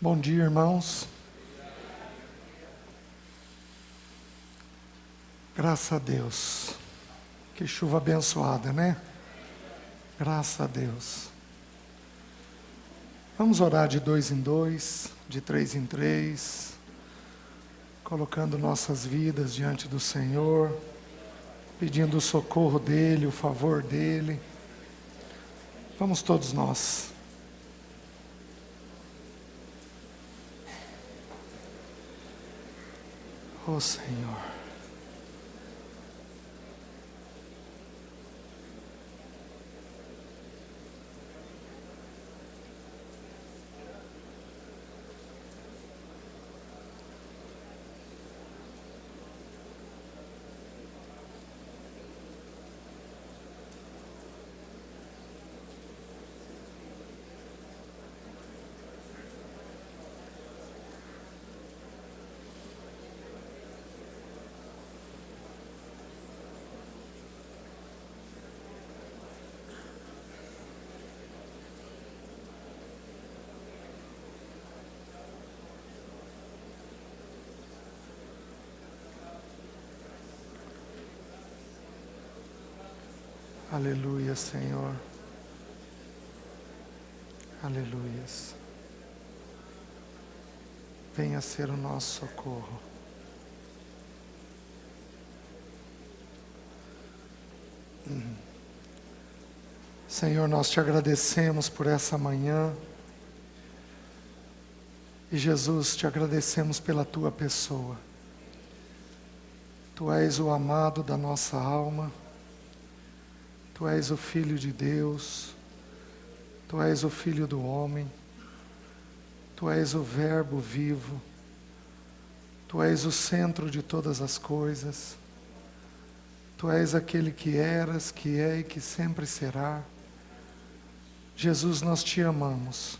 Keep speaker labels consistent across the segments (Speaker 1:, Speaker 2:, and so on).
Speaker 1: Bom dia, irmãos. Graças a Deus. Que chuva abençoada, né? Graças a Deus. Vamos orar de 2 em 2, de 3 em 3, colocando nossas vidas diante do Senhor, pedindo o socorro dEle, o favor dEle. Vamos todos nós. Ó Senhor. Aleluia, Senhor. Aleluias. Venha ser o nosso socorro. Senhor, nós te agradecemos por essa manhã. E Jesus, te agradecemos pela tua pessoa. Tu és o amado da nossa alma. Tu és o Filho de Deus, Tu és o Filho do homem, Tu és o Verbo vivo, Tu és o centro de todas as coisas, Tu és aquele que eras, que é e que sempre será. Jesus, nós te amamos,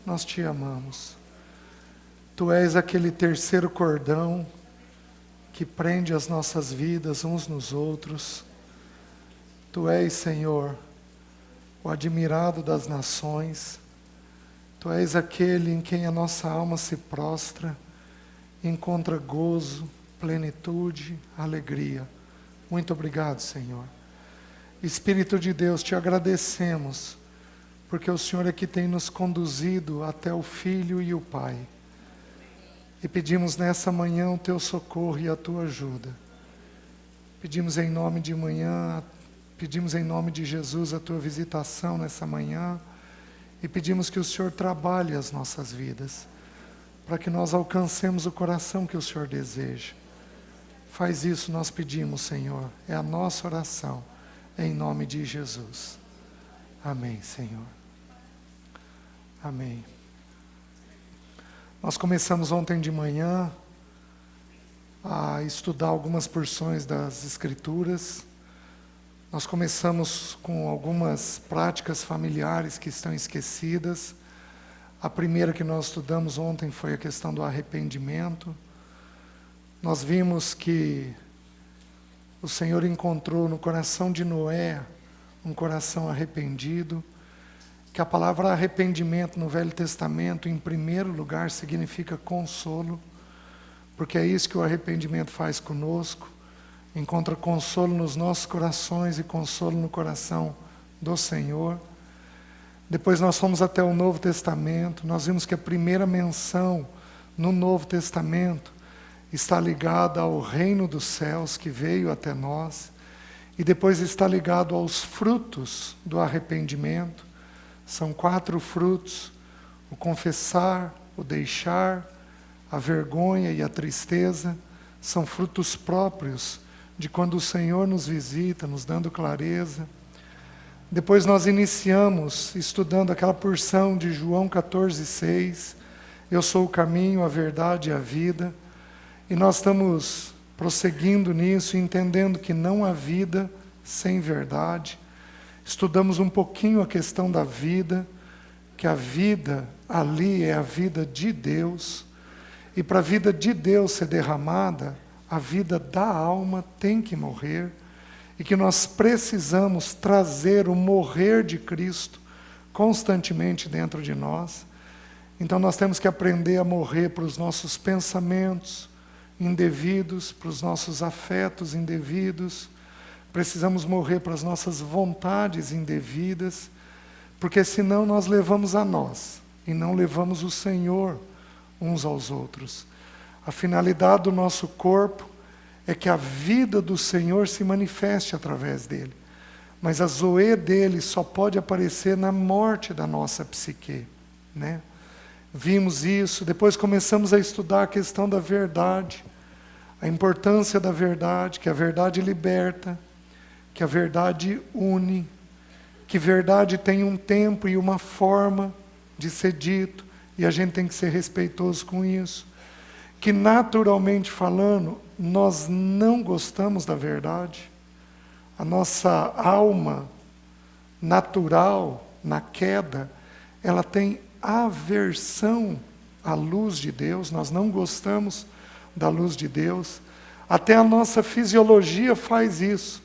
Speaker 1: nós te amamos. Tu és aquele terceiro cordão que prende as nossas vidas uns nos outros. Tu és, Senhor, o admirado das nações. Tu és aquele em quem a nossa alma se prostra, encontra gozo, plenitude, alegria. Muito obrigado, Senhor. Espírito de Deus, te agradecemos, porque o Senhor é que tem nos conduzido até o Filho e o Pai. E pedimos nessa manhã o teu socorro e a tua ajuda. Pedimos em nome de manhã, pedimos em nome de Jesus a tua visitação nessa manhã e pedimos que o Senhor trabalhe as nossas vidas, para que nós alcancemos o coração que o Senhor deseja. Faz isso, nós pedimos, Senhor, é a nossa oração, em nome de Jesus. Amém, Senhor. Amém. Nós começamos ontem de manhã a estudar algumas porções das Escrituras. Nós começamos com algumas práticas familiares que estão esquecidas. A primeira que nós estudamos ontem foi a questão do arrependimento. Nós vimos que o Senhor encontrou no coração de Noé um coração arrependido, que a palavra arrependimento no Velho Testamento, em primeiro lugar, significa consolo, porque é isso que o arrependimento faz conosco. Encontra consolo nos nossos corações e consolo no coração do Senhor. Depois nós fomos até o Novo Testamento, nós vimos que a primeira menção no Novo Testamento está ligada ao reino dos céus que veio até nós, e depois está ligado aos frutos do arrependimento. São 4 frutos: o confessar, o deixar, a vergonha e a tristeza. São frutos próprios de quando o Senhor nos visita, nos dando clareza. Depois nós iniciamos estudando aquela porção de João 14:6, eu sou o caminho, a verdade e a vida. E nós estamos prosseguindo nisso, entendendo que não há vida sem verdade. Estudamos um pouquinho a questão da vida, que a vida ali é a vida de Deus. E para a vida de Deus ser derramada, a vida da alma tem que morrer, e que nós precisamos trazer o morrer de Cristo constantemente dentro de nós. Então nós temos que aprender a morrer para os nossos pensamentos indevidos, para os nossos afetos indevidos. Precisamos morrer para as nossas vontades indevidas, porque senão nós levamos a nós e não levamos o Senhor uns aos outros. A finalidade do nosso corpo é que a vida do Senhor se manifeste através dele. Mas a zoe dele só pode aparecer na morte da nossa psique, né? Vimos isso, depois começamos a estudar a questão da verdade, a importância da verdade, que a verdade liberta, que a verdade une, que verdade tem um tempo e uma forma de ser dito, e a gente tem que ser respeitoso com isso. Que naturalmente falando, nós não gostamos da verdade. A nossa alma natural, na queda, ela tem aversão à luz de Deus, nós não gostamos da luz de Deus. Até a nossa fisiologia faz isso.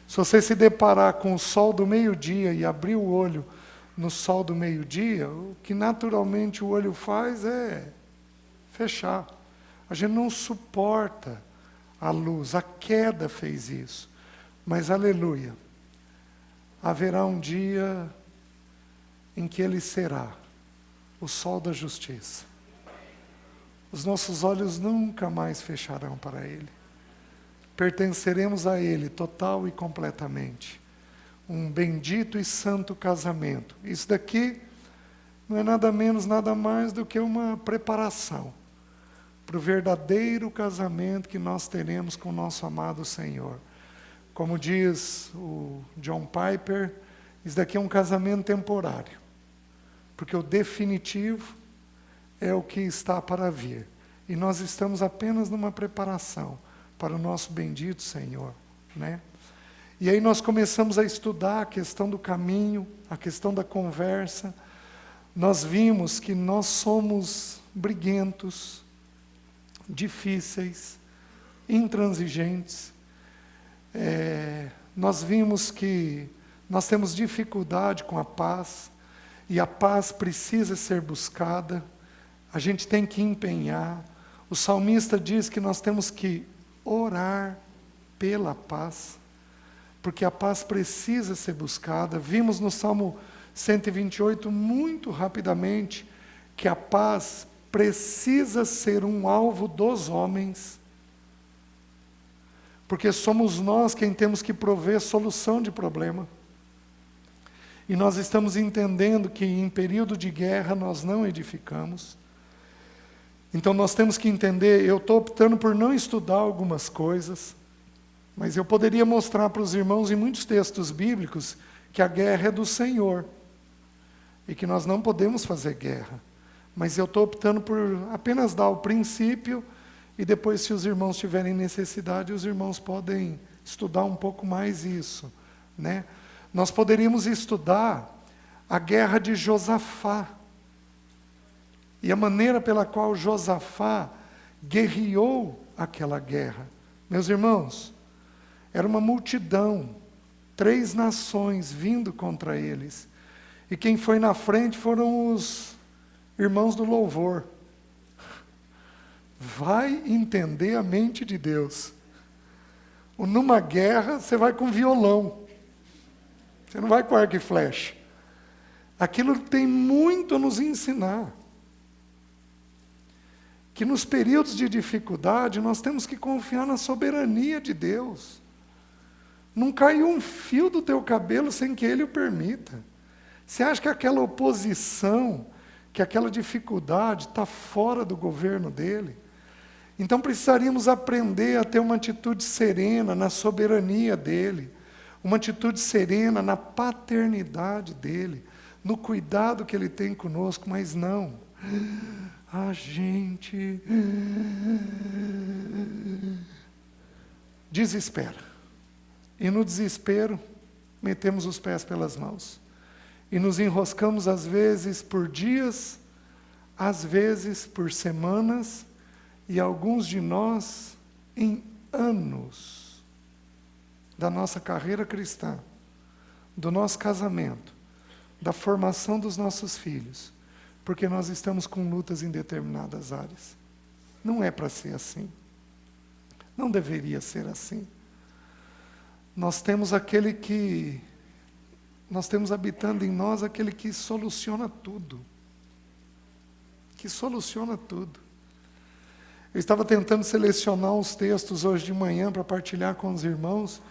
Speaker 1: Se você se deparar com o sol do meio-dia e abrir o olho no sol do meio-dia, o que naturalmente o olho faz é fechar. A gente não suporta a luz, a queda fez isso. Mas, aleluia, haverá um dia em que ele será o sol da justiça. Os nossos olhos nunca mais fecharão para ele. Pertenceremos a ele total e completamente. Um bendito e santo casamento. Isso daqui não é nada menos, nada mais do que uma preparação para o verdadeiro casamento que nós teremos com o nosso amado Senhor. Como diz o John Piper, isso daqui é um casamento temporário, porque o definitivo é o que está para vir. E nós estamos apenas numa preparação para o nosso bendito Senhor, né? E aí nós começamos a estudar a questão do caminho, a questão da conversa. Nós vimos que nós somos briguentos, difíceis, intransigentes. Nós vimos que nós temos dificuldade com a paz, e a paz precisa ser buscada, a gente tem que empenhar. O salmista diz que nós temos que orar pela paz, porque a paz precisa ser buscada. Vimos no Salmo 128, muito rapidamente, que a paz precisa ser um alvo dos homens, porque somos nós quem temos que prover solução de problema. E nós estamos entendendo que em período de guerra nós não edificamos. Então nós temos que entender, eu estou optando por não estudar algumas coisas, mas eu poderia mostrar para os irmãos em muitos textos bíblicos que a guerra é do Senhor, e que nós não podemos fazer guerra. Mas eu estou optando por apenas dar o princípio, e depois, se os irmãos tiverem necessidade, os irmãos podem estudar um pouco mais isso, né? Nós poderíamos estudar a guerra de Josafá, e a maneira pela qual Josafá guerreou aquela guerra. Meus irmãos, era uma multidão, 3 nações vindo contra eles. E quem foi na frente foram os irmãos do louvor. Vai entender a mente de Deus. Numa guerra, você vai com violão. Você não vai com arco e flecha. Aquilo tem muito a nos ensinar. Que nos períodos de dificuldade, nós temos que confiar na soberania de Deus. Não caiu um fio do teu cabelo sem que Ele o permita. Você acha que aquela oposição, que aquela dificuldade está fora do governo dEle? Então precisaríamos aprender a ter uma atitude serena na soberania dEle, uma atitude serena na paternidade dEle, no cuidado que Ele tem conosco, mas não. A gente desespera. E no desespero, metemos os pés pelas mãos. E nos enroscamos às vezes por dias, às vezes por semanas, e alguns de nós em anos da nossa carreira cristã, do nosso casamento, da formação dos nossos filhos. porque nós estamos com lutas em determinadas áreas. Não é para ser assim. Não deveria ser assim. Nós temos habitando em nós aquele que soluciona tudo. Que soluciona tudo. Eu estava tentando selecionar uns textos hoje de manhã para partilhar com os irmãos,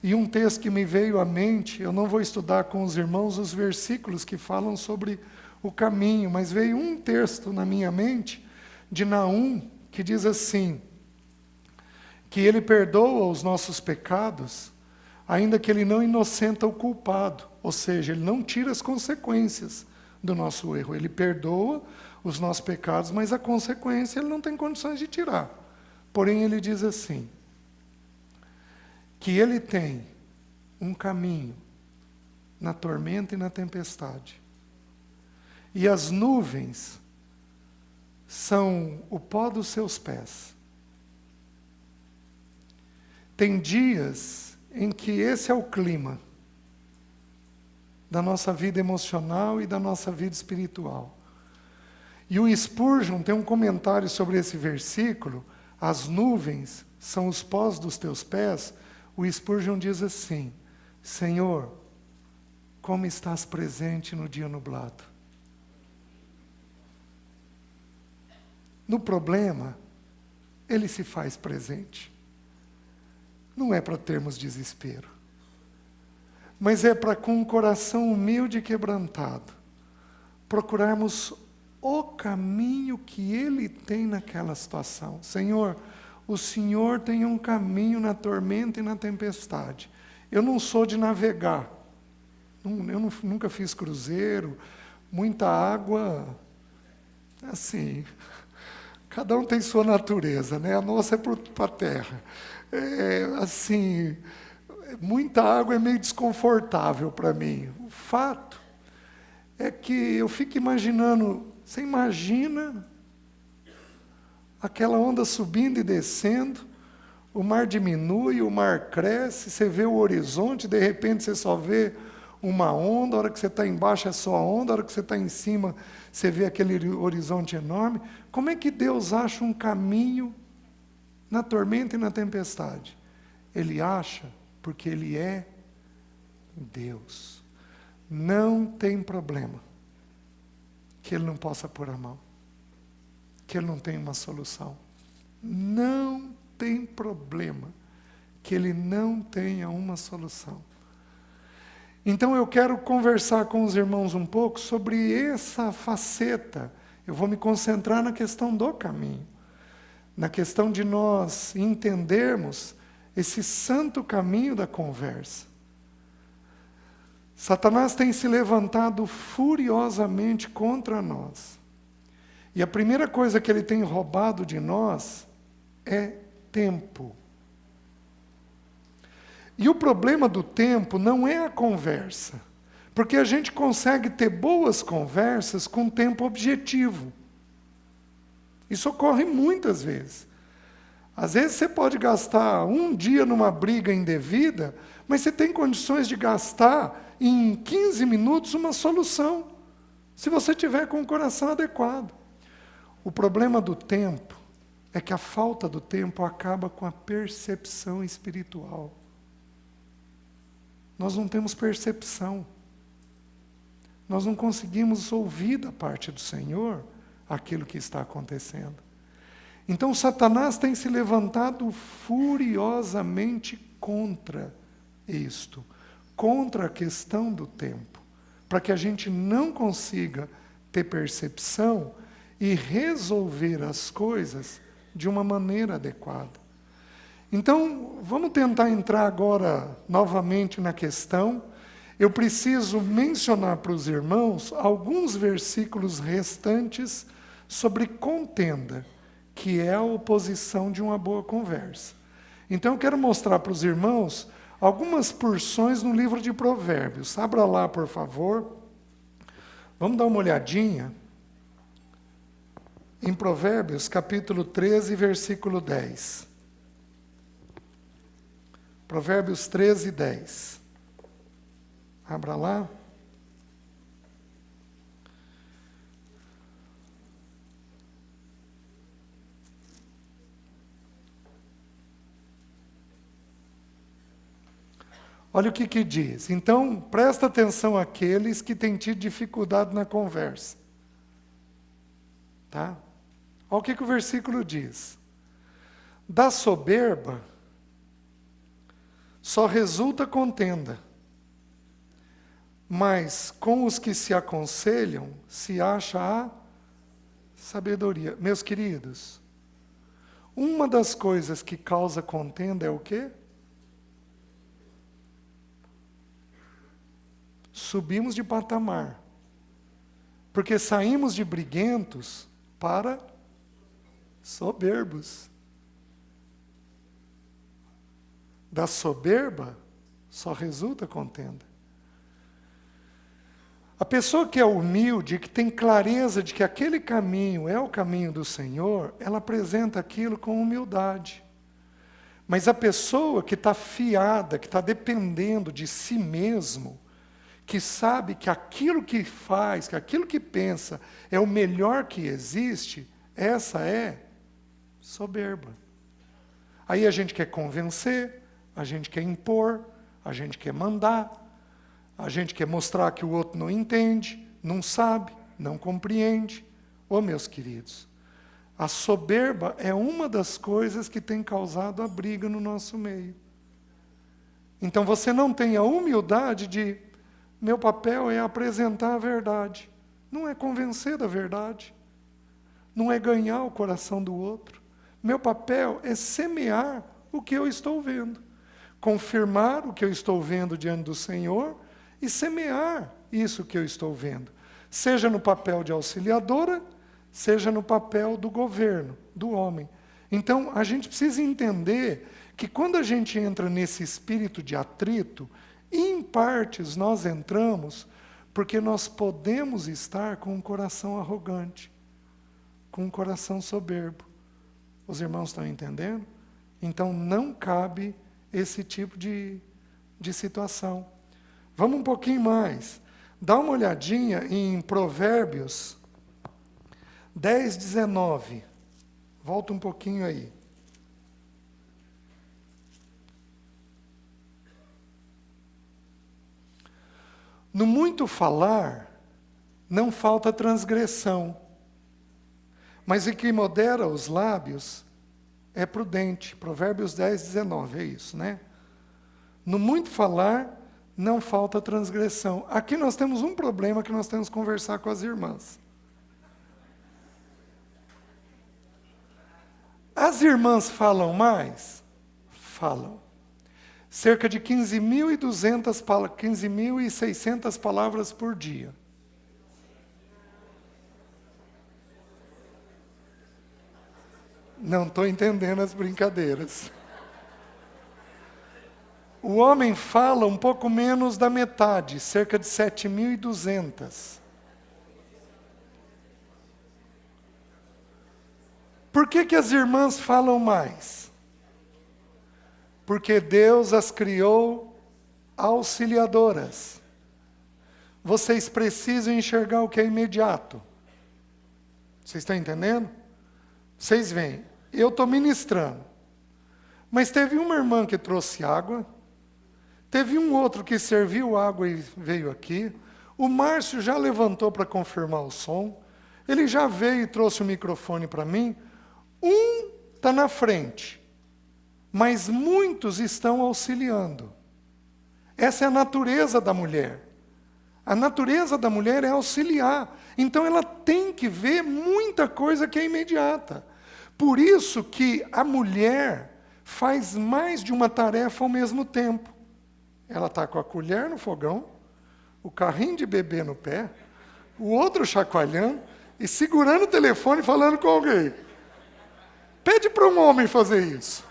Speaker 1: e um texto que me veio à mente, eu não vou estudar com os irmãos os versículos que falam sobre o caminho, mas veio um texto na minha mente, de Naum, que diz assim, que ele perdoa os nossos pecados, ainda que ele não inocenta o culpado, ou seja, ele não tira as consequências do nosso erro, ele perdoa os nossos pecados, mas a consequência ele não tem condições de tirar. Porém, ele diz assim, que ele tem um caminho na tormenta e na tempestade, e as nuvens são o pó dos seus pés. Tem dias em que esse é o clima da nossa vida emocional e da nossa vida espiritual. E o Spurgeon tem um comentário sobre esse versículo, as nuvens são os pós dos teus pés. O Spurgeon diz assim, Senhor, como estás presente no dia nublado. No problema, ele se faz presente. Não é para termos desespero, mas é para, com um coração humilde e quebrantado, procurarmos o caminho que ele tem naquela situação. Senhor, o Senhor tem um caminho na tormenta e na tempestade. Eu não sou de navegar, nunca fiz cruzeiro, muita água, assim, cada um tem sua natureza, né? A nossa é para a terra. Assim, muita água é meio desconfortável para mim. O fato é que eu fico imaginando, você imagina aquela onda subindo e descendo, o mar diminui, o mar cresce, você vê o horizonte, de repente você só vê uma onda, a hora que você está embaixo é só a onda, a hora que você está em cima você vê aquele horizonte enorme. Como é que Deus acha um caminho na tormenta e na tempestade? Ele acha porque Ele é Deus. Não tem problema que Ele não possa pôr a mão, que Ele não tenha uma solução. Não tem problema que Ele não tenha uma solução. Então eu quero conversar com os irmãos um pouco sobre essa faceta. Eu vou me concentrar na questão do caminho, na questão de nós entendermos esse santo caminho da conversa. Satanás tem se levantado furiosamente contra nós. E a primeira coisa que ele tem roubado de nós é tempo. E o problema do tempo não é a conversa, porque a gente consegue ter boas conversas com tempo objetivo. Isso ocorre muitas vezes. Às vezes você pode gastar um dia numa briga indevida, mas você tem condições de gastar em 15 minutos uma solução, se você tiver com o coração adequado. O problema do tempo é que a falta do tempo acaba com a percepção espiritual. Nós não temos percepção. Nós não conseguimos ouvir da parte do Senhor aquilo que está acontecendo. Então Satanás tem se levantado furiosamente contra isto, contra a questão do tempo, para que a gente não consiga ter percepção e resolver as coisas de uma maneira adequada. Então, vamos tentar entrar agora novamente na questão. Eu preciso mencionar para os irmãos alguns versículos restantes sobre contenda, que é a oposição de uma boa conversa. Então, eu quero mostrar para os irmãos algumas porções no livro de Provérbios. Abra lá, por favor. Vamos dar uma olhadinha em Provérbios, capítulo 13, versículo 10. Provérbios 13, 10. Abra lá. Olha o que diz. Então, presta atenção àqueles que têm tido dificuldade na conversa. Tá? Olha o que o versículo diz. Da soberba só resulta contenda, mas com os que se aconselham se acha a sabedoria. Meus queridos, uma das coisas que causa contenda é o quê? Subimos de patamar. Porque saímos de briguentos para soberbos. Da soberba só resulta contenda. A pessoa que é humilde, que tem clareza de que aquele caminho é o caminho do Senhor, ela apresenta aquilo com humildade. Mas a pessoa que está fiada, que está dependendo de si mesmo, que sabe que aquilo que faz, que aquilo que pensa é o melhor que existe, essa é soberba. Aí a gente quer convencer, a gente quer impor, a gente quer mandar, a gente quer mostrar que o outro não entende, não sabe, não compreende. Ô, meus queridos, a soberba é uma das coisas que tem causado a briga no nosso meio. Então você não tem a humildade de, meu papel é apresentar a verdade. Não é convencer da verdade. Não é ganhar o coração do outro. Meu papel é semear o que eu estou vendo. Confirmar o que eu estou vendo diante do Senhor e semear isso que eu estou vendo. Seja no papel de auxiliadora, seja no papel do governo, do homem. Então, a gente precisa entender que quando a gente entra nesse espírito de atrito, em partes nós entramos porque nós podemos estar com um coração arrogante, com um coração soberbo. Os irmãos estão entendendo? Então, não cabe esse tipo de situação. Vamos um pouquinho mais. Dá uma olhadinha em Provérbios 10, 19. Volta um pouquinho aí. No muito falar, não falta transgressão, mas o que modera os lábios é prudente. Provérbios 10, 19, é isso, né? No muito falar, não falta transgressão. Aqui nós temos um problema que nós temos que conversar com as irmãs. As irmãs falam mais? Falam. Cerca de 15.600 palavras por dia. Não estou entendendo as brincadeiras. O homem fala um pouco menos da metade, cerca de 7.200. Por que as irmãs falam mais? Porque Deus as criou auxiliadoras. Vocês precisam enxergar o que é imediato. Vocês estão entendendo? Vocês veem, eu estou ministrando. Mas teve uma irmã que trouxe água, teve um outro que serviu água e veio aqui, o Márcio já levantou para confirmar o som, ele já veio e trouxe o microfone para mim. Um está na frente, mas muitos estão auxiliando. Essa é a natureza da mulher. A natureza da mulher é auxiliar. Então ela tem que ver muita coisa que é imediata. Por isso que a mulher faz mais de uma tarefa ao mesmo tempo. Ela está com a colher no fogão, o carrinho de bebê no pé, o outro chacoalhando e segurando o telefone falando com alguém. Pede para um homem fazer isso.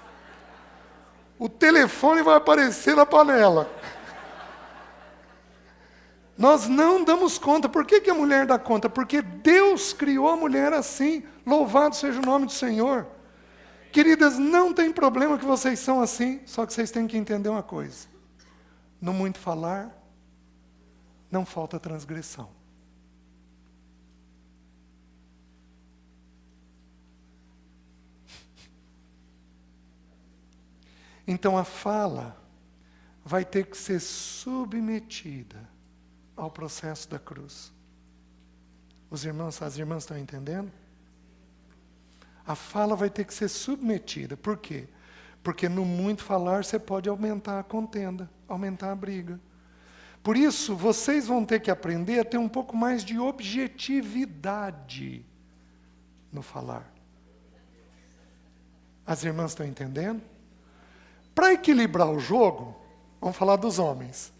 Speaker 1: O telefone vai aparecer na panela. Nós não damos conta. Por que a mulher dá conta? Porque Deus criou a mulher assim. Louvado seja o nome do Senhor. Queridas, não tem problema que vocês são assim, só que vocês têm que entender uma coisa. No muito falar, não falta transgressão. Então a fala vai ter que ser submetida ao processo da cruz. As irmãs estão entendendo? A fala vai ter que ser submetida. Por quê? Porque no muito falar você pode aumentar a contenda, aumentar a briga. Por isso, vocês vão ter que aprender a ter um pouco mais de objetividade no falar. As irmãs estão entendendo? Para equilibrar o jogo, vamos falar dos homens.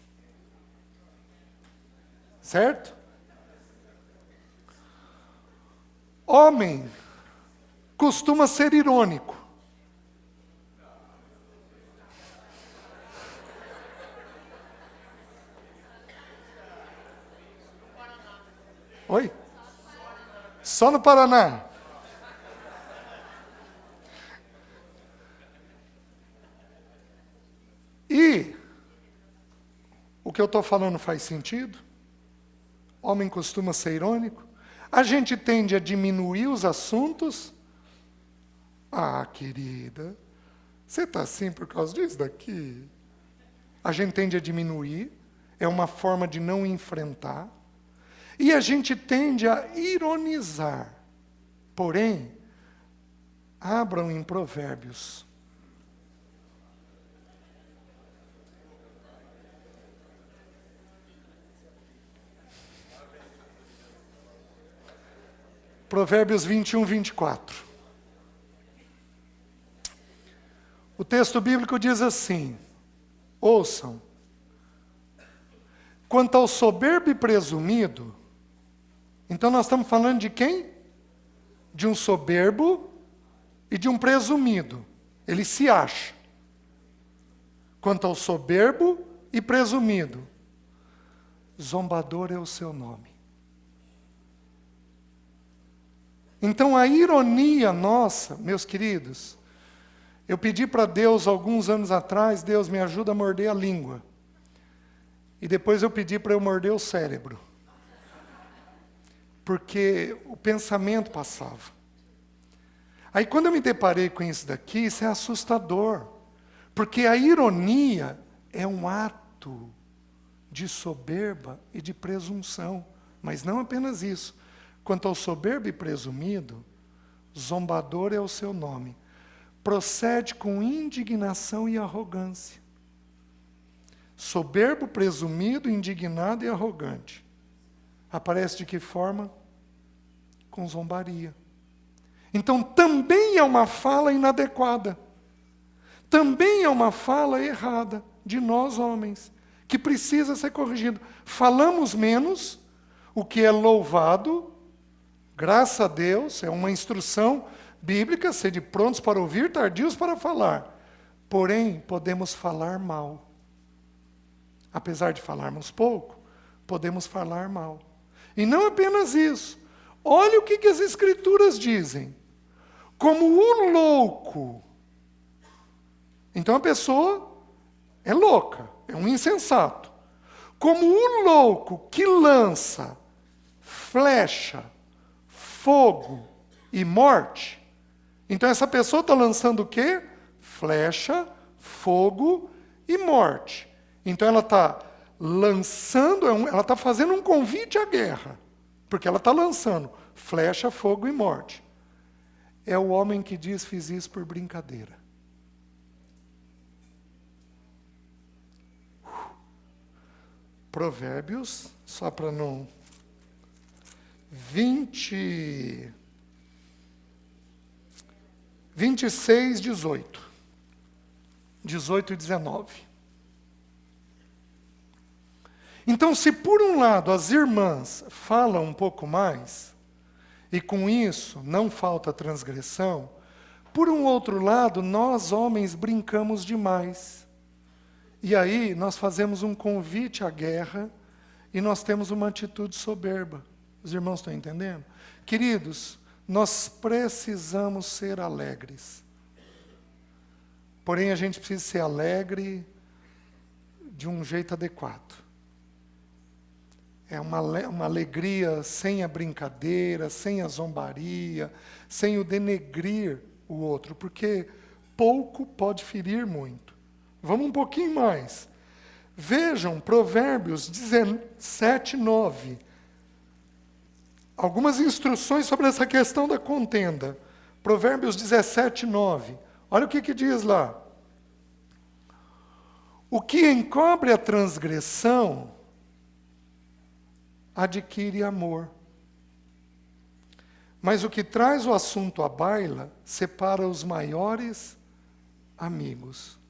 Speaker 1: Certo? Homem costuma ser irônico. Oi? Só no Paraná. E o que eu estou falando faz sentido? Homem costuma ser irônico. A gente tende a diminuir os assuntos. Ah, querida, você está assim por causa disso daqui? A gente tende a diminuir. É uma forma de não enfrentar. E a gente tende a ironizar. Porém, abram em Provérbios. Provérbios 21, 24. O texto bíblico diz assim, ouçam, quanto ao soberbo e presumido, então nós estamos falando de quem? De um soberbo e de um presumido. Ele se acha. Quanto ao soberbo e presumido, zombador é o seu nome. Então a ironia nossa, meus queridos, eu pedi para Deus alguns anos atrás, Deus me ajuda a morder a língua. E depois eu pedi para eu morder o cérebro. Porque o pensamento passava. Aí quando eu me deparei com isso daqui, isso é assustador. Porque a ironia é um ato de soberba e de presunção. Mas não apenas isso. Quanto ao soberbo e presumido, zombador é o seu nome. Procede com indignação e arrogância. Soberbo, presumido, indignado e arrogante. Aparece de que forma? Com zombaria. Então também é uma fala inadequada. Também é uma fala errada de nós homens, que precisa ser corrigido. Falamos menos, o que é louvado, graças a Deus, é uma instrução bíblica, sede prontos para ouvir, tardios para falar. Porém, podemos falar mal. Apesar de falarmos pouco, podemos falar mal. E não apenas isso. Olha o que as Escrituras dizem. Como o louco. Então a pessoa é louca, é um insensato. Como o louco que lança flecha, fogo e morte. Então essa pessoa está lançando o quê? Flecha, fogo e morte. Então ela está lançando, ela está fazendo um convite à guerra. Porque ela está lançando flecha, fogo e morte. É o homem que diz, fiz isso por brincadeira. Provérbios, só para não... 26, 18. 18 e 19. Então, se por um lado as irmãs falam um pouco mais, e com isso não falta transgressão, por um outro lado, nós homens brincamos demais. E aí nós fazemos um convite à guerra e nós temos uma atitude soberba. Os irmãos estão entendendo? Queridos, nós precisamos ser alegres. Porém, a gente precisa ser alegre de um jeito adequado. É uma alegria sem a brincadeira, sem a zombaria, sem o denegrir o outro, porque pouco pode ferir muito. Vamos um pouquinho mais. Vejam Provérbios 17, 9. Algumas instruções sobre essa questão da contenda. Provérbios 17, 9. Olha o que diz lá. O que encobre a transgressão adquire amor. Mas o que traz o assunto à baila separa os maiores amigos.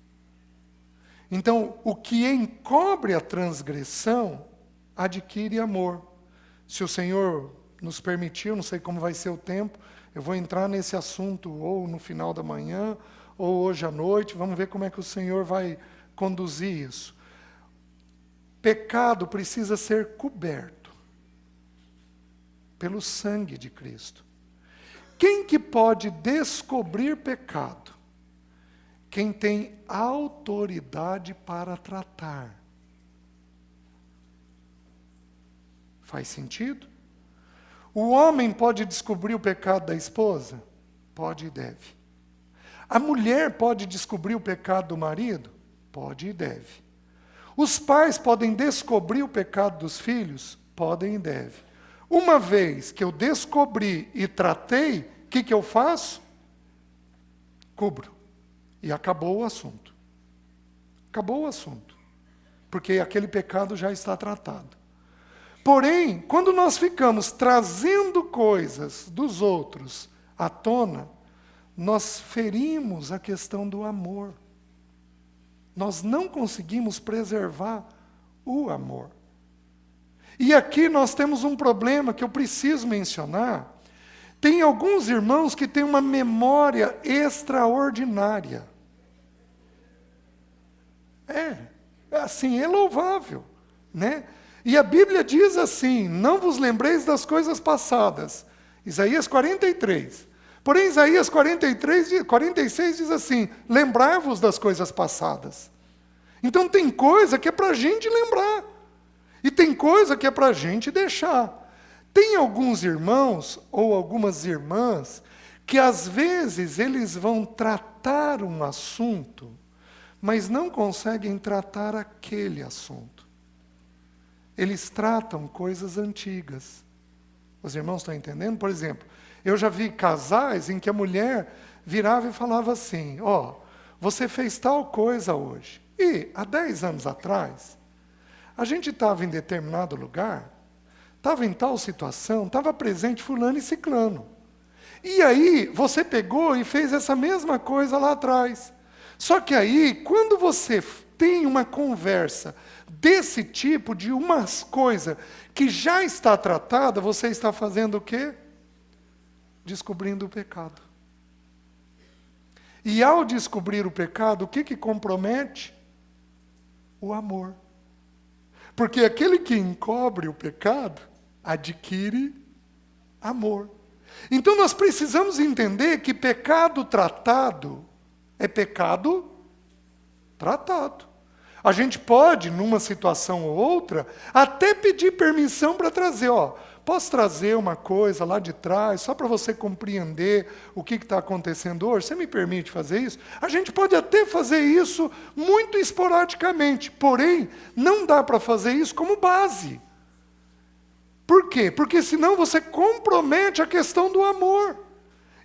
Speaker 1: Então, o que encobre a transgressão adquire amor. Se o Senhor nos permitir, não sei como vai ser o tempo, eu vou entrar nesse assunto ou no final da manhã, ou hoje à noite, vamos ver como é que o Senhor vai conduzir isso. Pecado precisa ser coberto pelo sangue de Cristo. Quem que pode descobrir pecado? Quem tem autoridade para tratar. Faz sentido? O homem pode descobrir o pecado da esposa? Pode e deve. A mulher pode descobrir o pecado do marido? Pode e deve. Os pais podem descobrir o pecado dos filhos? Podem e devem. Uma vez que eu descobri e tratei, o que eu faço? Cubro. E acabou o assunto. Acabou o assunto. Porque aquele pecado já está tratado. Porém, quando nós ficamos trazendo coisas dos outros à tona, nós ferimos a questão do amor. Nós não conseguimos preservar o amor. E aqui nós temos um problema que eu preciso mencionar. Tem alguns irmãos que têm uma memória extraordinária. Assim, é louvável, né? E a Bíblia diz assim, não vos lembreis das coisas passadas. Isaías 43. Porém, Isaías 46 diz assim, lembrai-vos das coisas passadas. Então tem coisa que é para a gente lembrar. E tem coisa que é para a gente deixar. Tem alguns irmãos ou algumas irmãs que às vezes eles vão tratar um assunto, mas não conseguem tratar aquele assunto. Eles tratam coisas antigas. Os irmãos estão entendendo? Por exemplo, eu já vi casais em que a mulher virava e falava assim, você fez tal coisa hoje. E há 10 anos atrás, a gente estava em determinado lugar, estava em tal situação, estava presente fulano e ciclano. E aí, você pegou e fez essa mesma coisa lá atrás. Só que aí, quando você tem uma conversa desse tipo, de umas coisas que já está tratada, você está fazendo o quê? Descobrindo o pecado. E ao descobrir o pecado, o que compromete? O amor. Porque aquele que encobre o pecado, adquire amor. Então nós precisamos entender que pecado tratado é pecado tratado. A gente pode, numa situação ou outra, até pedir permissão para trazer, posso trazer uma coisa lá de trás, só para você compreender o que está acontecendo hoje? Você me permite fazer isso? A gente pode até fazer isso muito esporadicamente, porém, não dá para fazer isso como base. Por quê? Porque senão você compromete a questão do amor.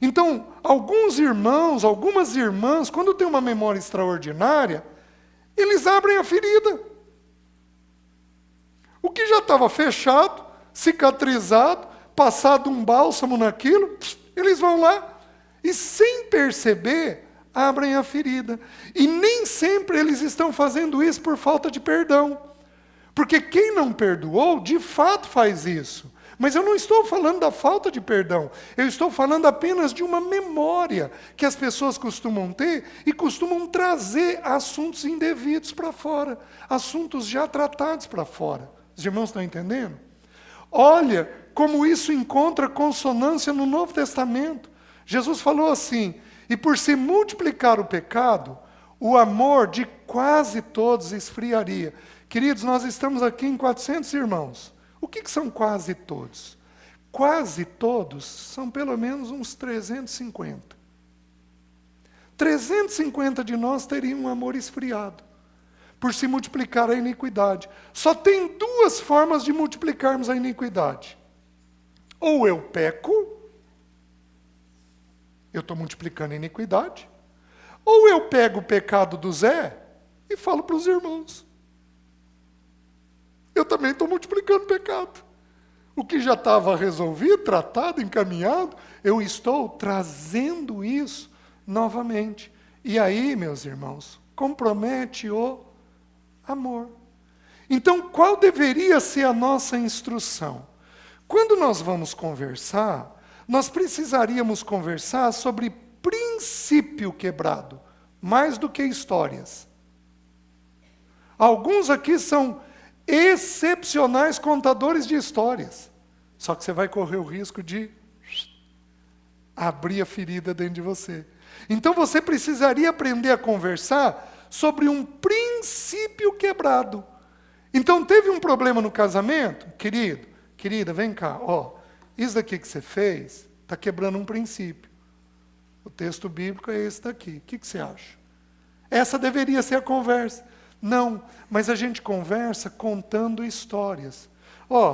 Speaker 1: Então, alguns irmãos, algumas irmãs, quando tem uma memória extraordinária, eles abrem a ferida. O que já estava fechado, cicatrizado, passado um bálsamo naquilo, eles vão lá e, sem perceber, abrem a ferida. E nem sempre eles estão fazendo isso por falta de perdão. Porque quem não perdoou, de fato faz isso. Mas eu não estou falando da falta de perdão. Eu estou falando apenas de uma memória que as pessoas costumam ter e costumam trazer assuntos indevidos para fora. Assuntos já tratados para fora. Os irmãos estão entendendo? Olha como isso encontra consonância no Novo Testamento. Jesus falou assim, e por se multiplicar o pecado, o amor de quase todos esfriaria. Queridos, nós estamos aqui em 400 irmãos. O que são quase todos? Quase todos são pelo menos uns 350. 350 de nós teriam um amor esfriado. por se multiplicar a iniquidade. Só tem duas formas de multiplicarmos a iniquidade. Ou eu peco, eu estou multiplicando a iniquidade, ou eu pego o pecado do Zé e falo para os irmãos. Eu também estou multiplicando o pecado. O que já estava resolvido, tratado, encaminhado, eu estou trazendo isso novamente. E aí, meus irmãos, compromete o amor. Então, qual deveria ser a nossa instrução? Quando nós vamos conversar, nós precisaríamos conversar sobre princípio quebrado, mais do que histórias. Alguns aqui são excepcionais contadores de histórias. Só que você vai correr o risco de abrir a ferida dentro de você. Então você precisaria aprender a conversar sobre um princípio quebrado. Então teve um problema no casamento? Querido, querida, vem cá. Isso daqui que você fez está quebrando um princípio. O texto bíblico é esse daqui. O que você acha? Essa deveria ser a conversa. Não, mas a gente conversa contando histórias.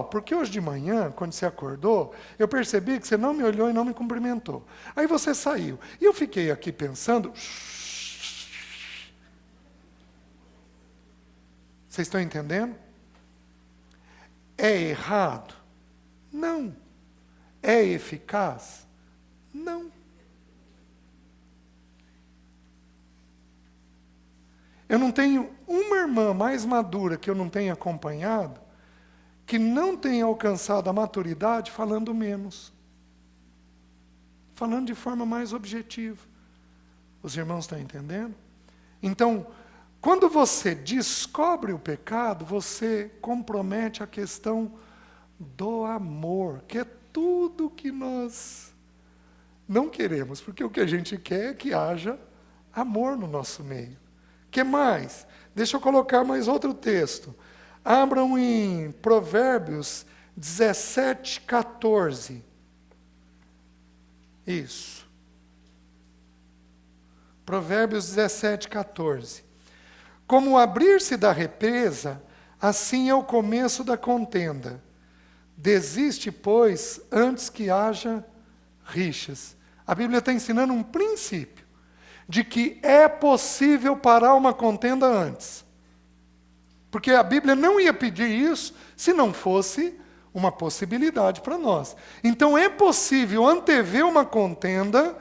Speaker 1: Porque hoje de manhã, quando você acordou, eu percebi que você não me olhou e não me cumprimentou. Aí você saiu. E eu fiquei aqui pensando... Vocês estão entendendo? É errado? Não. É eficaz? Não. Eu não tenho uma irmã mais madura que eu não tenha acompanhado, que não tenha alcançado a maturidade falando menos. Falando de forma mais objetiva. Os irmãos estão entendendo? Então, quando você descobre o pecado, você compromete a questão do amor, que é tudo que nós não queremos, porque o que a gente quer é que haja amor no nosso meio. O que mais? Deixa eu colocar mais outro texto. Abram em Provérbios 17, 14. Isso. Provérbios 17, 14. Como o abrir-se da represa, assim é o começo da contenda. Desiste, pois, antes que haja rixas. A Bíblia está ensinando um princípio de que é possível parar uma contenda antes. Porque a Bíblia não ia pedir isso se não fosse uma possibilidade para nós. Então é possível antever uma contenda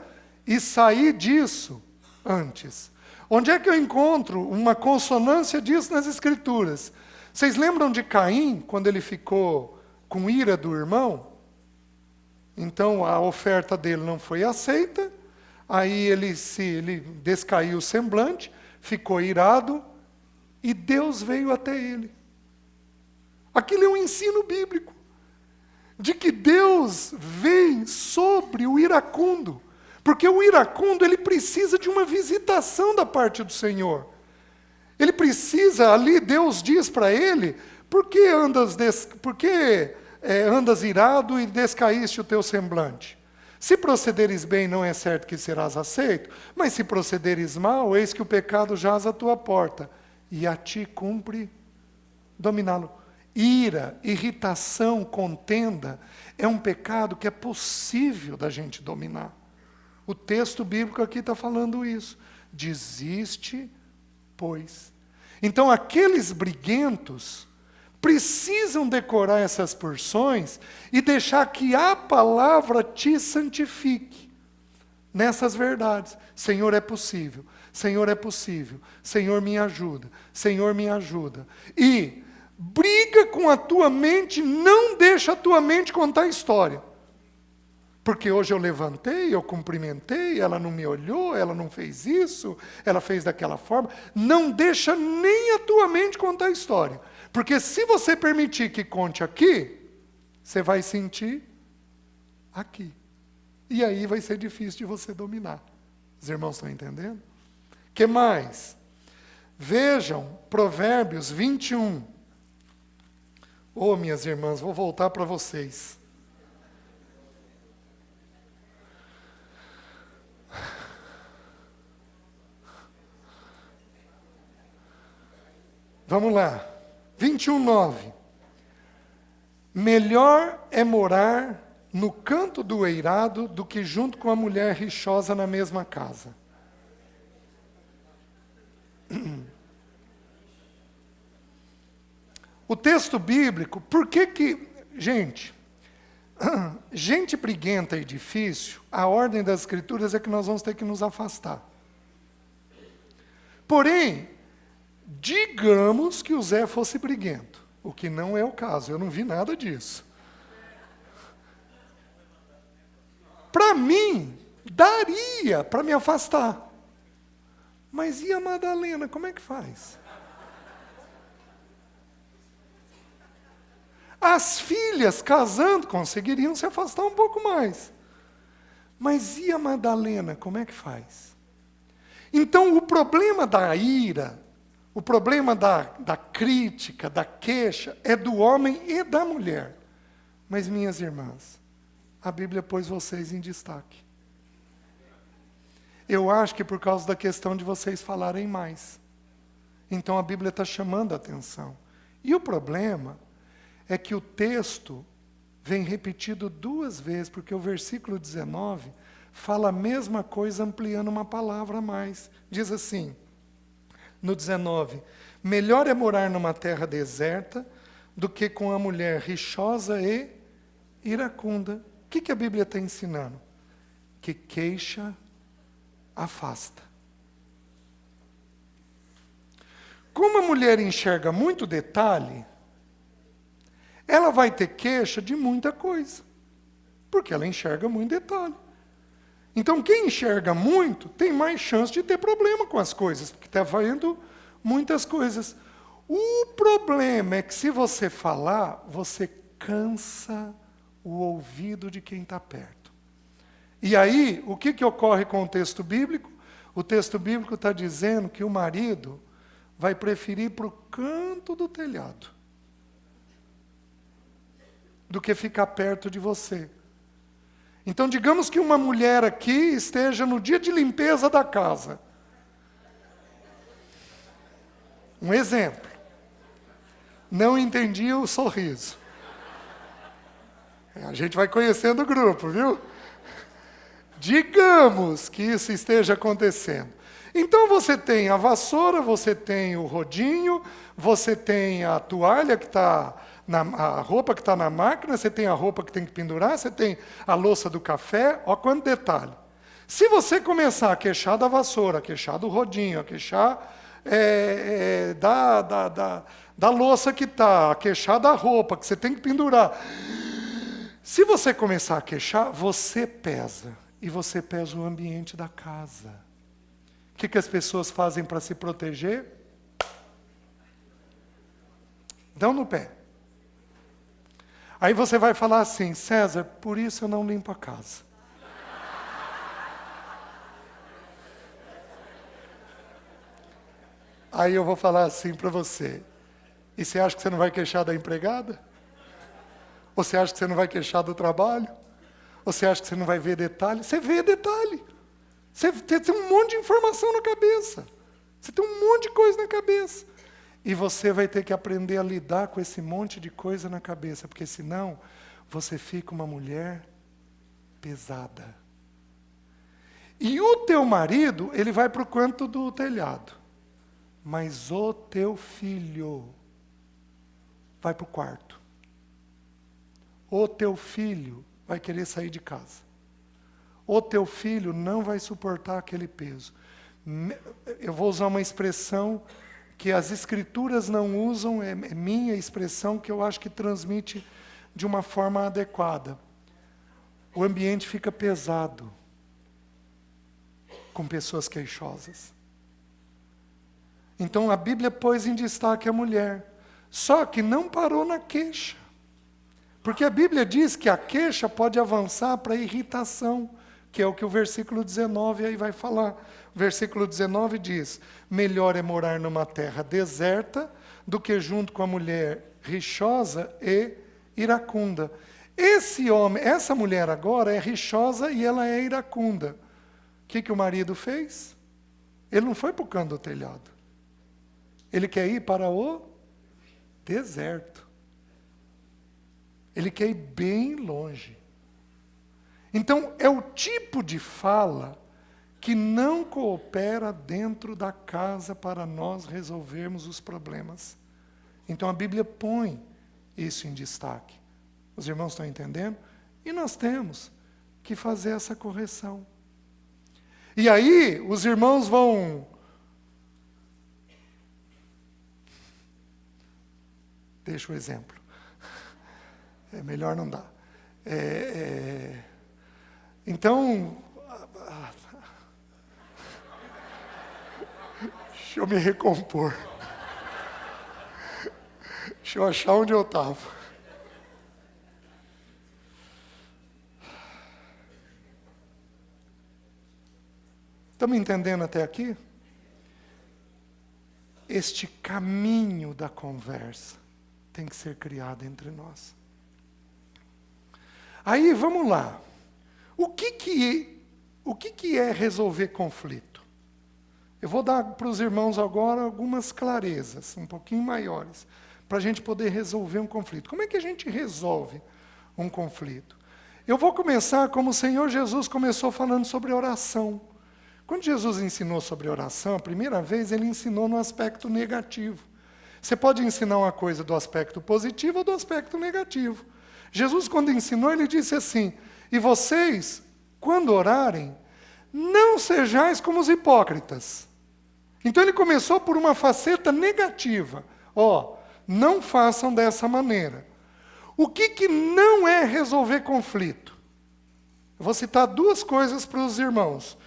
Speaker 1: e sair disso antes. Onde é que eu encontro uma consonância disso nas Escrituras? Vocês lembram de Caim, quando ele ficou com ira do irmão? Então a oferta dele não foi aceita. Aí ele descaiu o semblante, ficou irado, e Deus veio até ele. Aquilo é um ensino bíblico, de que Deus vem sobre o iracundo, porque o iracundo ele precisa de uma visitação da parte do Senhor. Ele precisa, ali Deus diz para ele, por que andas irado e descaíste o teu semblante? Se procederes bem, não é certo que serás aceito, mas se procederes mal, eis que o pecado jaz à tua porta, e a ti cumpre dominá-lo. Ira, irritação, contenda, é um pecado que é possível da gente dominar. O texto bíblico aqui está falando isso. Desiste, pois. Então, aqueles briguentos precisam decorar essas porções e deixar que a palavra te santifique nessas verdades. Senhor, é possível. Senhor, é possível. Senhor, me ajuda. Senhor, me ajuda. E briga com a tua mente, não deixa a tua mente contar a história. Porque hoje eu levantei, eu cumprimentei, ela não me olhou, ela não fez isso, ela fez daquela forma. Não deixa nem a tua mente contar a história. Porque se você permitir que conte aqui, você vai sentir aqui. E aí vai ser difícil de você dominar. Os irmãos estão entendendo? O que mais? Vejam Provérbios 21. Minhas irmãs, vou voltar para vocês. Vamos lá. 21:9. Melhor é morar no canto do eirado do que junto com a mulher rixosa na mesma casa. O texto bíblico, por que, gente briguenta e difícil, a ordem das Escrituras é que nós vamos ter que nos afastar. Porém, digamos que o Zé fosse briguento, o que não é o caso, eu não vi nada disso. Para mim, daria para me afastar. Mas e a Madalena, como é que faz? As filhas, casando, conseguiriam se afastar um pouco mais. Mas e a Madalena, como é que faz? Então, o problema da ira, o problema da crítica, da queixa, é do homem e da mulher. Mas, minhas irmãs, a Bíblia pôs vocês em destaque. Eu acho que por causa da questão de vocês falarem mais. Então, a Bíblia está chamando a atenção. E o problema é que o texto vem repetido 2 vezes, porque o versículo 19 fala a mesma coisa, ampliando uma palavra a mais. Diz assim, no 19, melhor é morar numa terra deserta do que com a mulher rixosa e iracunda. O que a Bíblia está ensinando? Que queixa afasta. Como a mulher enxerga muito detalhe, ela vai ter queixa de muita coisa, porque ela enxerga muito detalhe. Então, quem enxerga muito, tem mais chance de ter problema com as coisas, porque está vendo muitas coisas. O problema é que se você falar, você cansa o ouvido de quem está perto. E aí, o que ocorre com o texto bíblico? O texto bíblico está dizendo que o marido vai preferir para o canto do telhado do que ficar perto de você. Então, digamos que uma mulher aqui esteja no dia de limpeza da casa. Um exemplo. Não entendi o sorriso. A gente vai conhecendo o grupo, viu? Digamos que isso esteja acontecendo. Então você tem a vassoura, você tem o rodinho, você tem a toalha que está, a roupa que está na máquina, você tem a roupa que tem que pendurar, você tem a louça do café, olha quanto detalhe. Se você começar a queixar da vassoura, a queixar do rodinho, a queixar da louça que está, a queixar da roupa que você tem que pendurar. Se você começar a queixar, você pesa. E você pesa o ambiente da casa. O que as pessoas fazem para se proteger? Dão no pé. Aí você vai falar assim, César, por isso eu não limpo a casa. Aí eu vou falar assim para você, e você acha que você não vai queixar da empregada? Ou você acha que você não vai queixar do trabalho? Ou você acha que você não vai ver detalhe? Você vê detalhe. Você tem um monte de informação na cabeça. Você tem um monte de coisa na cabeça. E você vai ter que aprender a lidar com esse monte de coisa na cabeça, porque senão você fica uma mulher pesada. E o teu marido, ele vai para o canto do telhado. Mas o teu filho vai para o quarto. O teu filho vai querer sair de casa. O teu filho não vai suportar aquele peso. Eu vou usar uma expressão que as escrituras não usam, é minha expressão, que eu acho que transmite de uma forma adequada. O ambiente fica pesado com pessoas queixosas. Então a Bíblia pôs em destaque a mulher. Só que não parou na queixa. Porque a Bíblia diz que a queixa pode avançar para a irritação, que é o que o versículo 19 aí vai falar. O versículo 19 diz, melhor é morar numa terra deserta do que junto com a mulher rixosa e iracunda. Esse homem, essa mulher agora é rixosa e ela é iracunda. O que o marido fez? Ele não foi para o canto do telhado. Ele quer ir para o deserto. Ele quer ir bem longe. Então, é o tipo de fala que não coopera dentro da casa para nós resolvermos os problemas. Então, a Bíblia põe isso em destaque. Os irmãos estão entendendo? E nós temos que fazer essa correção. E aí, os irmãos vão... Deixa o exemplo. É melhor não dar. Então, deixa eu me recompor. Deixa eu achar onde eu estava. Estamos entendendo até aqui? Este caminho da conversa tem que ser criado entre nós. Aí, vamos lá. O que é resolver conflito? Eu vou dar para os irmãos agora algumas clarezas, um pouquinho maiores, para a gente poder resolver um conflito. Como é que a gente resolve um conflito? Eu vou começar como o Senhor Jesus começou falando sobre oração. Quando Jesus ensinou sobre oração, a primeira vez ele ensinou no aspecto negativo. Você pode ensinar uma coisa do aspecto positivo ou do aspecto negativo. Jesus, quando ensinou, ele disse assim: e vocês, quando orarem, não sejais como os hipócritas. Então ele começou por uma faceta negativa. Não façam dessa maneira. O que não é resolver conflito? Eu vou citar duas coisas para os irmãos.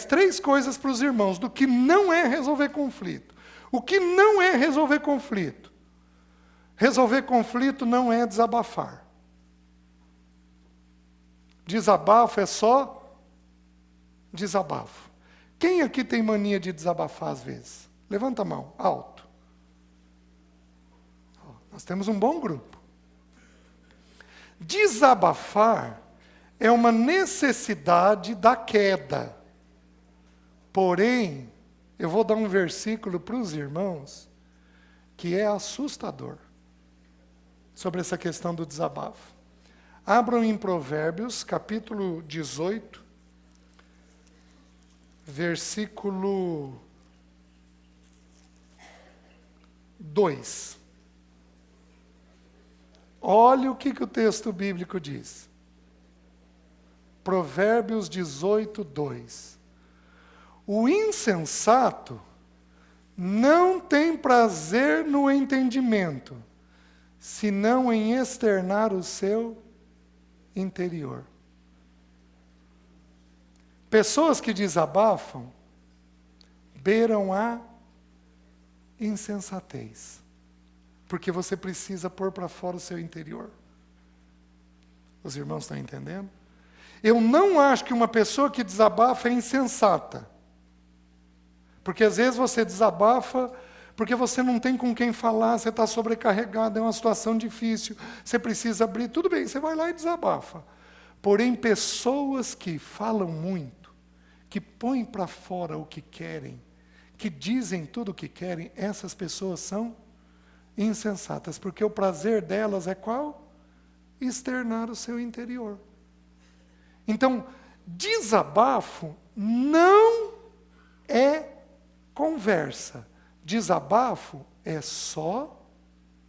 Speaker 1: Três coisas para os irmãos do que não é resolver conflito. O que não é resolver conflito? Resolver conflito não é desabafar. Desabafo é só desabafo. Quem aqui tem mania de desabafar às vezes? Levanta a mão, alto. Nós temos um bom grupo. Desabafar é uma necessidade da queda. Porém, eu vou dar um versículo para os irmãos que é assustador sobre essa questão do desabafo. Abram em Provérbios, capítulo 18, versículo 2. Olha o que o texto bíblico diz. Provérbios 18, 2. O insensato não tem prazer no entendimento, senão em externar o seu interior. Pessoas que desabafam beiram a insensatez, porque você precisa pôr para fora o seu interior. Os irmãos estão entendendo? Eu não acho que uma pessoa que desabafa é insensata. Porque às vezes você desabafa porque você não tem com quem falar, você está sobrecarregado, é uma situação difícil, você precisa abrir, tudo bem, você vai lá e desabafa. Porém, pessoas que falam muito, que põem para fora o que querem, que dizem tudo o que querem, essas pessoas são insensatas, porque o prazer delas é qual? Externar o seu interior. Então, desabafo não é conversa. Desabafo é só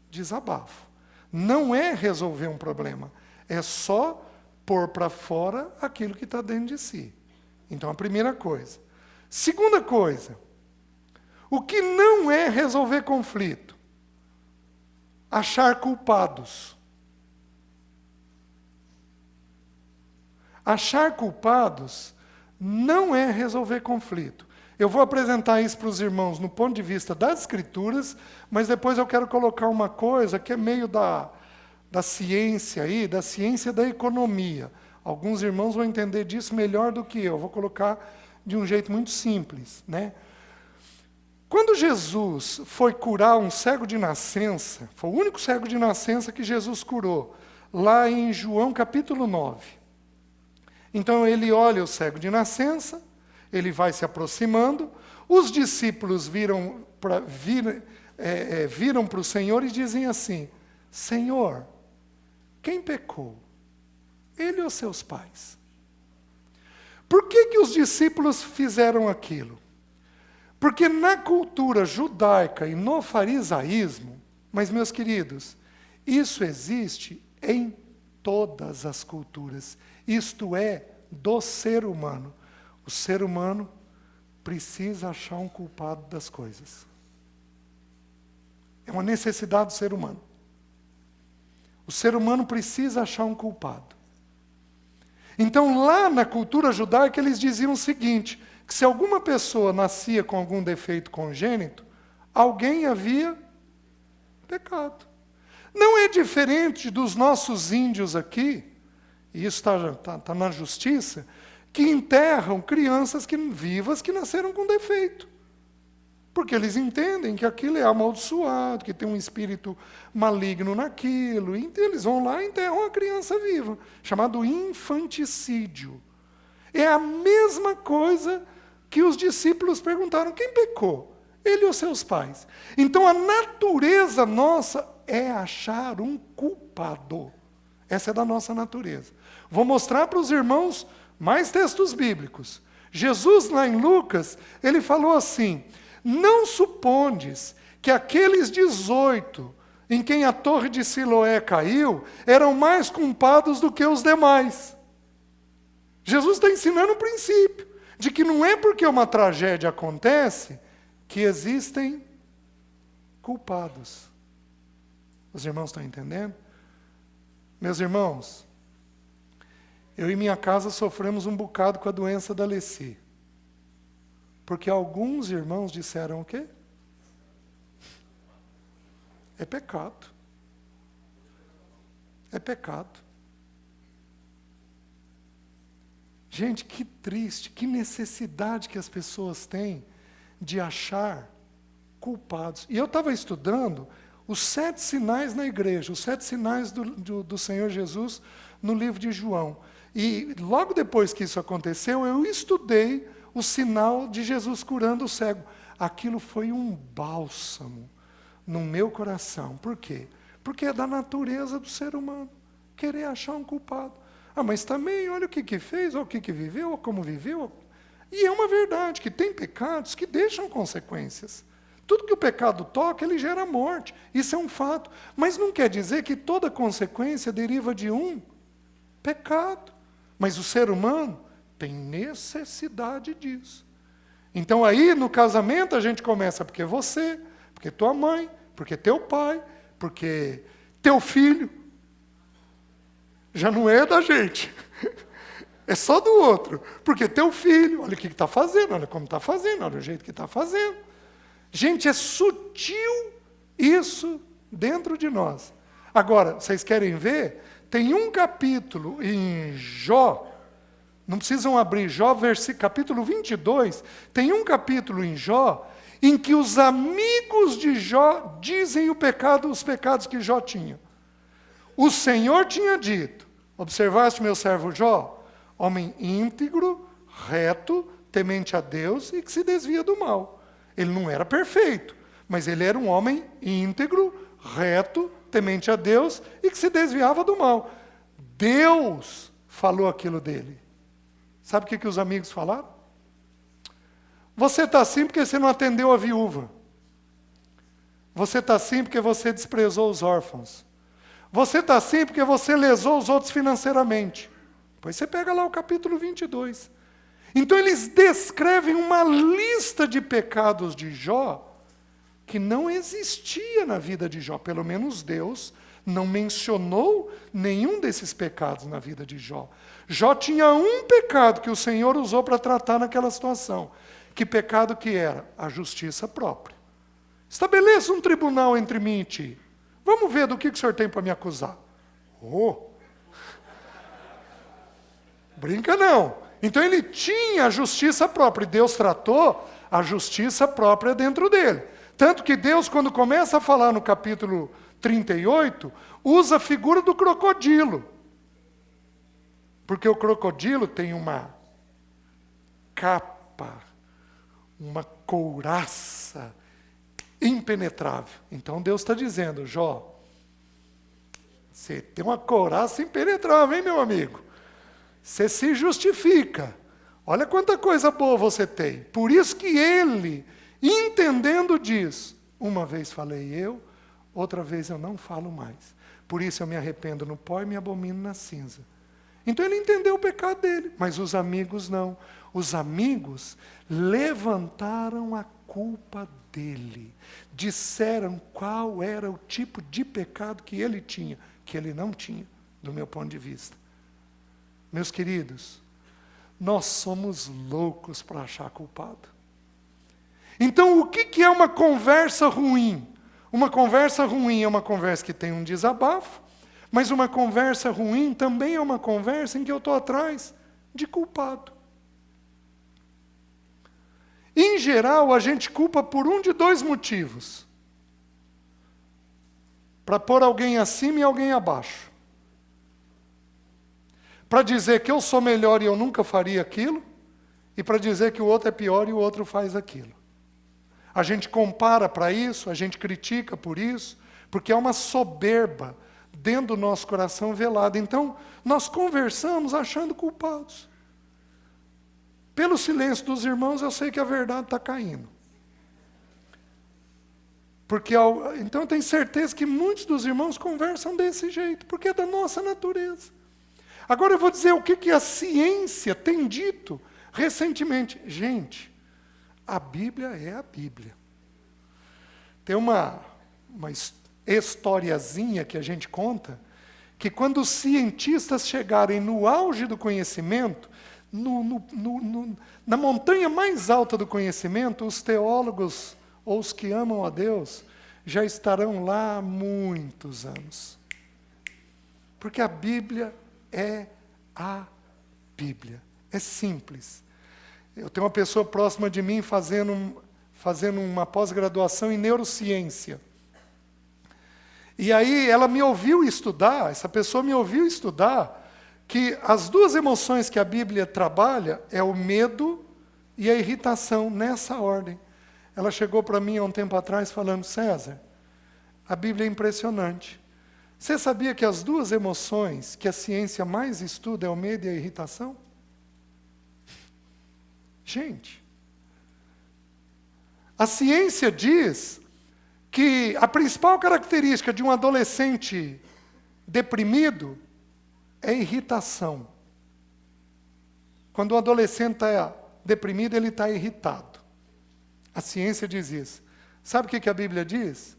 Speaker 1: desabafo. Não é resolver um problema. É só pôr para fora aquilo que está dentro de si. Então, a primeira coisa. Segunda coisa. O que não é resolver conflito? Achar culpados. Achar culpados não é resolver conflito. Eu vou apresentar isso para os irmãos no ponto de vista das Escrituras, mas depois eu quero colocar uma coisa que é meio da ciência aí, da ciência da economia. Alguns irmãos vão entender disso melhor do que eu. Vou colocar de um jeito muito simples, né? Quando Jesus foi curar um cego de nascença, foi o único cego de nascença que Jesus curou, lá em João capítulo 9. Então ele olha o cego de nascença, ele vai se aproximando, Os discípulos viram para o Senhor e dizem assim: Senhor, quem pecou? Ele ou seus pais? Por que os discípulos fizeram aquilo? Porque na cultura judaica e no farisaísmo, mas meus queridos, isso existe em todas as culturas. Isto é, do ser humano. O ser humano precisa achar um culpado das coisas. É uma necessidade do ser humano. O ser humano precisa achar um culpado. Então, lá na cultura judaica, eles diziam o seguinte, que se alguma pessoa nascia com algum defeito congênito, alguém havia pecado. Não é diferente dos nossos índios aqui, e isso está na justiça, que enterram crianças vivas que nasceram com defeito. Porque eles entendem que aquilo é amaldiçoado, que tem um espírito maligno naquilo. Então eles vão lá e enterram a criança viva, chamado infanticídio. É a mesma coisa que os discípulos perguntaram: quem pecou? Ele ou seus pais? Então a natureza nossa é achar um culpado. Essa é da nossa natureza. Vou mostrar para os irmãos mais textos bíblicos. Jesus, lá em Lucas, ele falou assim: não supondes que aqueles 18 em quem a torre de Siloé caiu eram mais culpados do que os demais. Jesus está ensinando o princípio de que não é porque uma tragédia acontece que existem culpados. Os irmãos estão entendendo? Meus irmãos, eu e minha casa sofremos um bocado com a doença da Leci. Porque alguns irmãos disseram o quê? É pecado. É pecado. Gente, que triste, que necessidade que as pessoas têm de achar culpados. E eu estava estudando os 7 sinais na igreja, os 7 sinais do Senhor Jesus no livro de João. E logo depois que isso aconteceu, eu estudei o sinal de Jesus curando o cego. Aquilo foi um bálsamo no meu coração. Por quê? Porque é da natureza do ser humano querer achar um culpado. Mas também, olha o que fez, olha o que viveu, olha como viveu. E é uma verdade que tem pecados que deixam consequências. Tudo que o pecado toca, ele gera morte. Isso é um fato. Mas não quer dizer que toda consequência deriva de um pecado. Mas o ser humano tem necessidade disso. Então aí, no casamento, a gente começa porque você, porque tua mãe, porque teu pai, porque teu filho. Já não é da gente. É só do outro. Porque teu filho, olha o que está fazendo, olha como está fazendo, olha o jeito que está fazendo. Gente, é sutil isso dentro de nós. Agora, vocês querem ver? Tem um capítulo em Jó, não precisam abrir Jó, capítulo 22, tem um capítulo em Jó em que os amigos de Jó dizem os pecados que Jó tinha. O Senhor tinha dito: observaste meu servo Jó? Homem íntegro, reto, temente a Deus e que se desvia do mal. Ele não era perfeito, mas ele era um homem íntegro, reto, temente a Deus e que se desviava do mal. Deus falou aquilo dele. Sabe o que os amigos falaram? Você está assim porque você não atendeu a viúva. Você está assim porque você desprezou os órfãos. Você está assim porque você lesou os outros financeiramente. Depois você pega lá o capítulo 22. Então eles descrevem uma lista de pecados de Jó que não existia na vida de Jó. Pelo menos Deus não mencionou nenhum desses pecados na vida de Jó. Jó tinha um pecado que o Senhor usou para tratar naquela situação. Que pecado que era? A justiça própria. Estabeleça um tribunal entre mim e ti. Vamos ver do que o senhor tem para me acusar. Brinca não. Então ele tinha a justiça própria, e Deus tratou a justiça própria dentro dele. Tanto que Deus, quando começa a falar no capítulo 38, usa a figura do crocodilo. Porque o crocodilo tem uma capa, uma couraça impenetrável. Então Deus está dizendo, Jó, você tem uma couraça impenetrável, hein, meu amigo? Você se justifica. Olha quanta coisa boa você tem. Por isso que ele, entendendo diz, uma vez falei eu, outra vez eu não falo mais. Por isso eu me arrependo no pó e me abomino na cinza. Então ele entendeu o pecado dele, mas os amigos não. Os amigos levantaram a culpa dele. Disseram qual era o tipo de pecado que ele tinha, que ele não tinha, do meu ponto de vista. Meus queridos, nós somos loucos para achar culpado. Então o que é uma conversa ruim? Uma conversa ruim é uma conversa que tem um desabafo, mas uma conversa ruim também é uma conversa em que eu estou atrás de culpado. Em geral, a gente culpa por um de dois motivos. Para pôr alguém acima e alguém abaixo. Para dizer que eu sou melhor e eu nunca faria aquilo, e para dizer que o outro é pior e o outro faz aquilo. A gente compara para isso, a gente critica por isso, porque é uma soberba dentro do nosso coração velado. Então, nós conversamos achando culpados. Pelo silêncio dos irmãos, eu sei que a verdade está caindo. Porque, então eu tenho certeza que muitos dos irmãos conversam desse jeito, porque é da nossa natureza. Agora eu vou dizer o que a ciência tem dito recentemente. Gente, a Bíblia é a Bíblia. Tem uma historiazinha que a gente conta, que quando os cientistas chegarem no auge do conhecimento, na montanha mais alta do conhecimento, os teólogos, ou os que amam a Deus, já estarão lá há muitos anos. Porque a Bíblia é a Bíblia. É simples. Eu tenho uma pessoa próxima de mim fazendo uma pós-graduação em neurociência. E aí ela me ouviu estudar, essa pessoa me ouviu estudar, que as duas emoções que a Bíblia trabalha é o medo e a irritação, nessa ordem. Ela chegou para mim há um tempo atrás falando, César, a Bíblia é impressionante. Você sabia que as duas emoções que a ciência mais estuda é o medo e a irritação? Gente, a ciência diz que a principal característica de um adolescente deprimido é irritação. Quando o adolescente está deprimido, ele está irritado. A ciência diz isso. Sabe o que a Bíblia diz?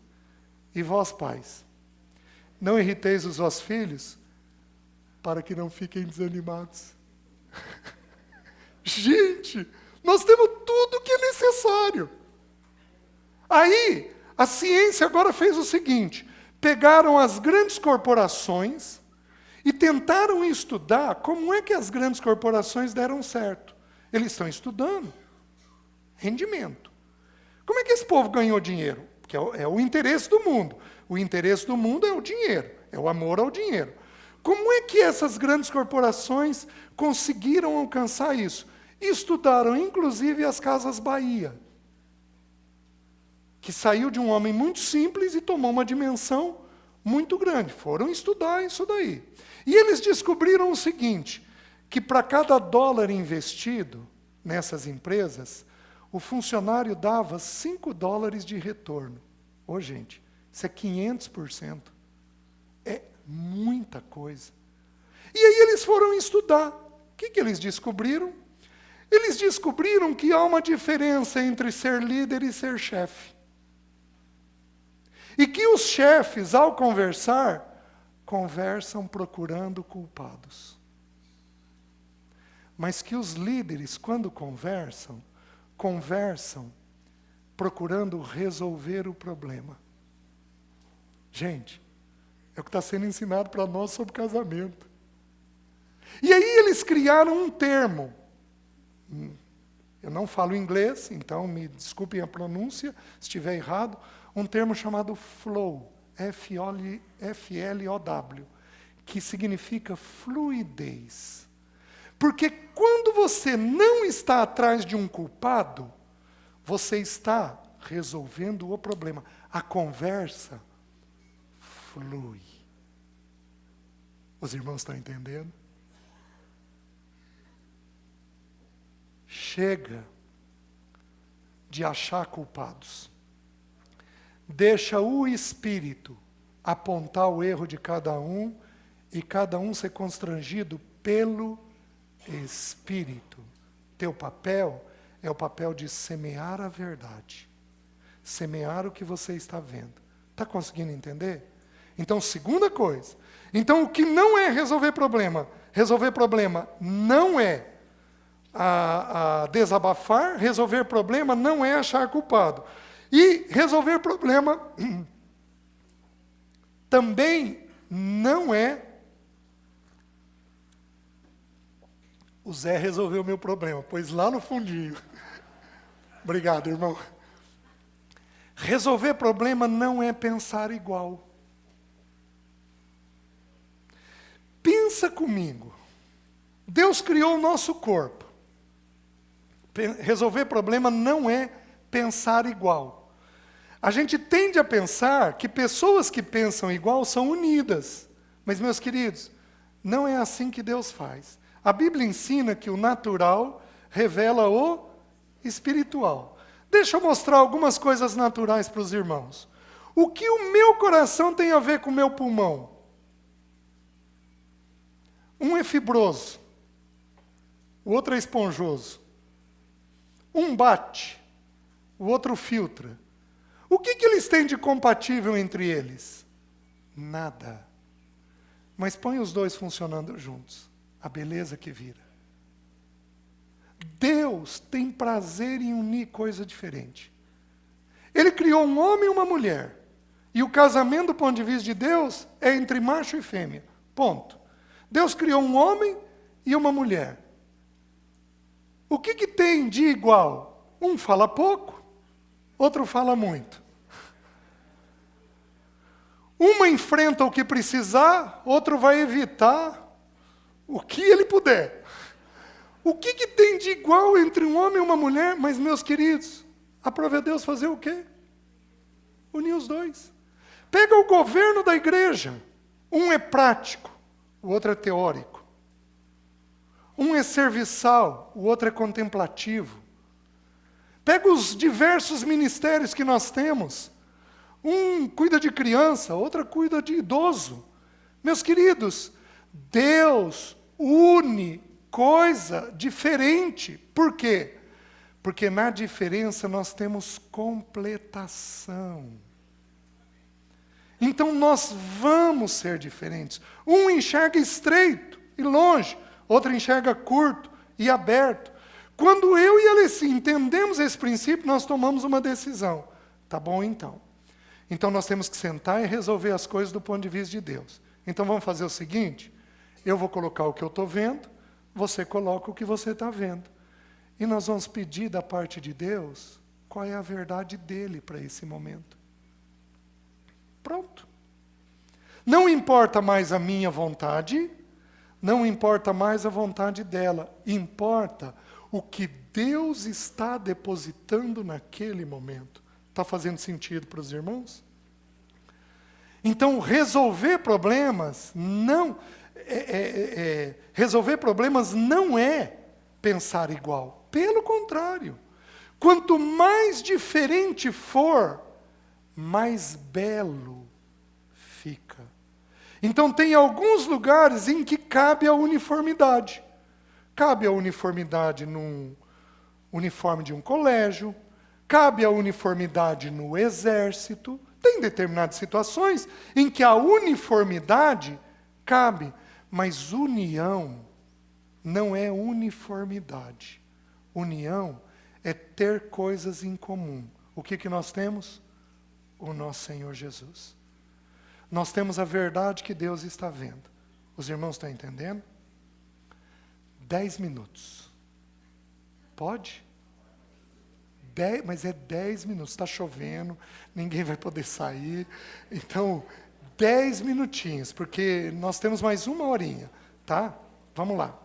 Speaker 1: E vós, pais, não irriteis os vossos filhos, para que não fiquem desanimados. Gente, nós temos tudo o que é necessário. Aí, a ciência agora fez o seguinte, pegaram as grandes corporações e tentaram estudar como é que as grandes corporações deram certo. Eles estão estudando rendimento. Como é que esse povo ganhou dinheiro? Porque é o interesse do mundo. O interesse do mundo é o dinheiro, é o amor ao dinheiro. Como é que essas grandes corporações conseguiram alcançar isso? Estudaram, inclusive, as Casas Bahia, que saiu de um homem muito simples e tomou uma dimensão muito grande. Foram estudar isso daí. E eles descobriram o seguinte, que para cada dólar investido nessas empresas, o funcionário dava $5 de retorno. Ô, gente, isso é 500%. É muita coisa. E aí eles foram estudar. O que eles descobriram? Eles descobriram que há uma diferença entre ser líder e ser chefe. E que os chefes, ao conversar, conversam procurando culpados. Mas que os líderes, quando conversam procurando resolver o problema. Gente, é o que está sendo ensinado para nós sobre casamento. E aí eles criaram um termo. Eu não falo inglês, então me desculpem a pronúncia, se estiver errado. Um termo chamado flow, F-L-O-W, que significa fluidez. Porque quando você não está atrás de um culpado, Você está resolvendo o problema. A conversa flui. Os irmãos estão entendendo? Chega de achar culpados. Deixa o Espírito apontar o erro de cada um e cada um ser constrangido pelo Espírito. Teu papel é o papel de semear a verdade. Semear o que você está vendo. Está conseguindo entender? Então, segunda coisa. Então, o que não é resolver problema? Resolver problema não é a desabafar, resolver problema não é achar culpado. E resolver problema também não é o Zé resolveu o meu problema, pois lá no fundinho. Obrigado, irmão. Resolver problema não é pensar igual. Pensa comigo. Deus criou o nosso corpo. Resolver problema não é pensar igual. A gente tende a pensar que pessoas que pensam igual são unidas. Mas, meus queridos, não é assim que Deus faz. A Bíblia ensina que o natural revela o espiritual. Deixa eu mostrar algumas coisas naturais para os irmãos. O que o meu coração tem a ver com o meu pulmão? Um é fibroso, o outro é esponjoso. Um bate, o outro filtra. O que eles têm de compatível entre eles? Nada. Mas põe os dois funcionando juntos. A beleza que vira. Deus tem prazer em unir coisa diferente. Ele criou um homem e uma mulher. E o casamento, do ponto de vista de Deus, é entre macho e fêmea. Ponto. Deus criou um homem e uma mulher. O que tem de igual? Um fala pouco, outro fala muito. Uma enfrenta o que precisar, outro vai evitar o que ele puder. O que tem de igual entre um homem e uma mulher? Mas, meus queridos, aprove a Deus fazer o quê? Unir os dois. Pega o governo da igreja. Um é prático, o outro é teórico. Um é serviçal, o outro é contemplativo. Pega os diversos ministérios que nós temos. Um cuida de criança, outro cuida de idoso. Meus queridos, Deus une coisa diferente. Por quê? Porque na diferença nós temos completação. Então nós vamos ser diferentes. Um enxerga estreito e longe, outro enxerga curto e aberto. Quando eu e Alessi entendemos esse princípio, nós tomamos uma decisão. Tá bom, então. Então nós temos que sentar e resolver as coisas do ponto de vista de Deus. Então vamos fazer o seguinte, eu vou colocar o que eu estou vendo, você coloca o que você está vendo. E nós vamos pedir da parte de Deus qual é a verdade dele para esse momento. Pronto. Não importa mais a minha vontade, não importa mais a vontade dela, importa o que Deus está depositando naquele momento. Está fazendo sentido para os irmãos? Então, resolver problemas não é pensar igual. Pelo contrário. Quanto mais diferente for, mais belo fica. Então, tem alguns lugares em que cabe a uniformidade. Cabe a uniformidade num uniforme de um colégio, cabe a uniformidade no exército. Tem determinadas situações em que a uniformidade cabe, mas união não é uniformidade. União é ter coisas em comum. O que nós temos? O nosso Senhor Jesus. Nós temos a verdade que Deus está vendo. Os irmãos estão entendendo? 10 minutos. Pode? Mas é 10 minutos. Está chovendo, ninguém vai poder sair. Então, 10 minutinhos, porque nós temos mais uma horinha, tá? Vamos lá.